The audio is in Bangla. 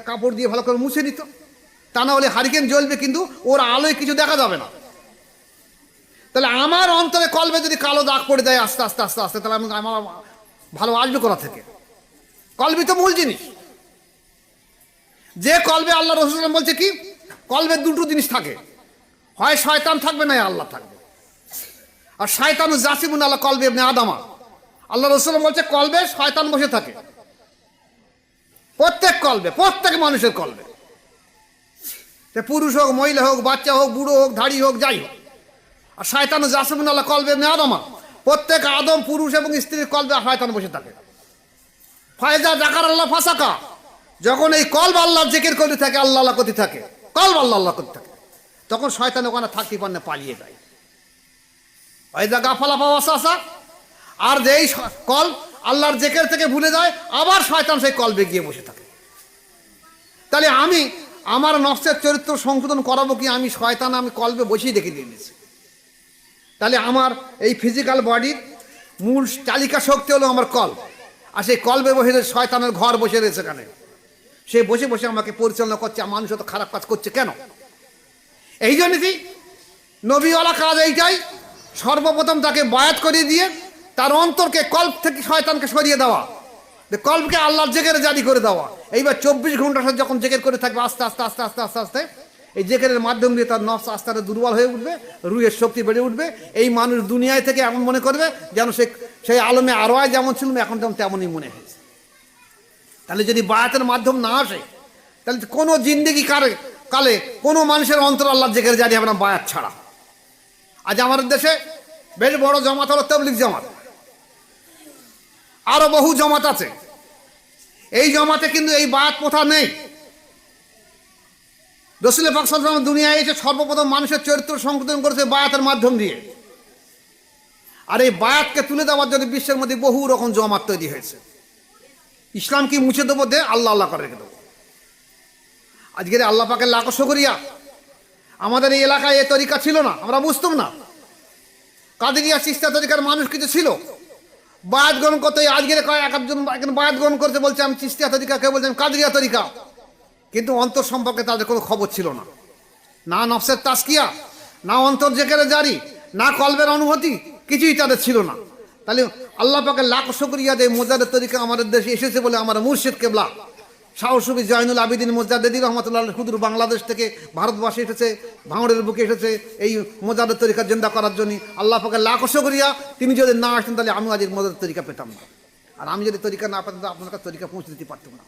কাপড় দিয়ে ভালো করে মুছে নিত, তা না হলে হারিকেন জ্বলবে কিন্তু ওর আলোয় কিছু দেখা যাবে না। তাহলে আমার অন্তরে কলবে যদি কালো দাগ পড়ে দেয় আস্তে আস্তে আস্তে আস্তে, তাহলে আমার ভালো আসবে কোথা থেকে? কলবি তো মূল জিনিস। যে কলবে আল্লাহ রাসূল বলছে কি, কলবে দুটো জিনিস থাকে, হয় শয়তান থাকবে না আল্লাহ থাকবে। আর শয়তান জাসিমুন আলা কলবে ইবনে আদমা, আল্লাহ রাসূল বলছে কলবে শয়তান বসে থাকে, প্রত্যেক কলবে, প্রত্যেক মানুষের কলবে, সে পুরুষ হোক, মহিলা হোক, বাচ্চা হোক, বুড়ো হোক, ধাড়ি হোক, যাই হোক। আর শয়তান জাসিমুন আলা কলবে ইবনে আদমা, প্রত্যেক আদম পুরুষ এবং স্ত্রীর কলবে শয়তান বসে থাকে। ফায়দা জাকার আল্লাহ ফাসাকা, যখন এই কলব আল্লাহর জিকির করতে থাকে, আল্লাহ আল্লাহ করতে থাকে, কলব আল্লাহ আল্লাহ করতে থাকে, তখন শয়তান ওখানে থাকতে পারে না, পালিয়ে যায়। ফায়দা গাফালা ফাওয়াসাসা, আর যেই কল আল্লাহর জিকির থেকে ভুলে যায়, আবার শয়তান সেই কলবে গিয়ে বসে থাকে। তাহলে আমি আমার নফসের চরিত্র সংশোধন করাবো কি? আমি শয়তান আমি কলবে বসেই দেখে দিয়ে দিয়েছি। তাহলে আমার এই ফিজিক্যাল বডির মূল চালিকা শক্তি হলো আমার কল, আর সেই কলবে বসে শয়তানের ঘর বসে রয়েছে এখানে, সে বসে বসে আমাকে পরিচালনা করছে। মানুষ তো খারাপ কাজ করছে কেন? এই জন্যই নবীওয়ালা কাজ এইটাই, সর্বপ্রথম তাকে বায়াত করিয়ে দিয়ে তার অন্তরকে কল্প থেকে শয়তানকে সরিয়ে দেওয়া, কল্পকে আল্লাহর জেকেরে জারি করে দেওয়া। এইবার 24 ঘন্টা যখন জেকের করে থাকবে, আস্তে আস্তে আস্তে আস্তে আস্তে আস্তে এই জেকেরের মাধ্যম দিয়ে তার নফস আস্তে আস্তে দুর্বল হয়ে উঠবে, রুহের শক্তি বেড়ে উঠবে। এই মানুষ দুনিয়ায় থেকে এমন মনে করবে যেন সেই আলমে আরওয়ায় যেমন ছিল এখন তেমন তেমনই মনে হয়েছে। তাহলে যদি বায়াতের মাধ্যম না আসে, তাহলে কোনো জিন্দেগি কালে কোনো মানুষের অন্তর আল্লাহর জেকেরে জারি হবে না বায়াত ছাড়া। আজ আমাদের দেশে বেশ বড় জামাত হলো তাবলীগ জামাত, আরো বহু জামাত আছে। এই জামাতে কিন্তু এই বায়াত প্রথা নেই। রাসূল পাক সাল্লাল্লাহু আলাইহি ওয়াসাল্লাম দুনিয়ায় এসে সর্বপ্রথম মানুষের চরিত্র সংশোধন করেছে বায়াতের মাধ্যম দিয়ে। আর এই বায়াতকে তুলে দেওয়ার জন্য বিশ্বের মধ্যে বহু রকম জামাত তৈরি হয়েছে। ইসলাম কি মুছে দেবো? দে আল্লাহ আল্লাহ করে রেখে দেবো। আজকের আল্লাহ পাকের লাখো শুকরিয়া, আমাদের এই এলাকায় এ তরিকা ছিল না, আমরা বুঝতাম না। কাদেরিয়া চিশতিয়া তরিকার মানুষ কিছু ছিল, বায়াত গ্রহণ করতে আজকের একজন বায়াত গ্রহণ করতে বলছে আমি চিশতিয়া তরিকা, কেউ বলছেন কাদেরিয়া তরিকা, কিন্তু অন্তর সম্পর্কে তাদের কোনো খবর ছিল না। না নফসের তাসকিয়া, না অন্তর জেকেরে জারি, না কলবের অনুভূতি, কিছুই তাদের ছিল না। তাহলে আল্লাহ পাকের লাখ শুকরিয়া যে মোজাদের তরিকা আমাদের দেশে এসেছে বলে আমার মুর্শিদ কেবলা শাহ সুফি জয়নুল আবেদিন মোজাদ্দেদি রহমাতুল্লাহ হুজুর বাংলাদেশ থেকে ভারতবর্ষে এসেছে, ভাঙড়ের বুকে এসেছে এই মোজাদের তরিকা জিন্দা করার জন্য। আল্লাহ পাকের লাখ শুকরিয়া, তিনি যদি না আসতেন তাহলে আমি আজ মোজাদের তরিকা পেতাম না। আর আমি যদি তরিকা না পেতাম আপনার কাছে তরিকা পৌঁছে দিতে পারতাম না।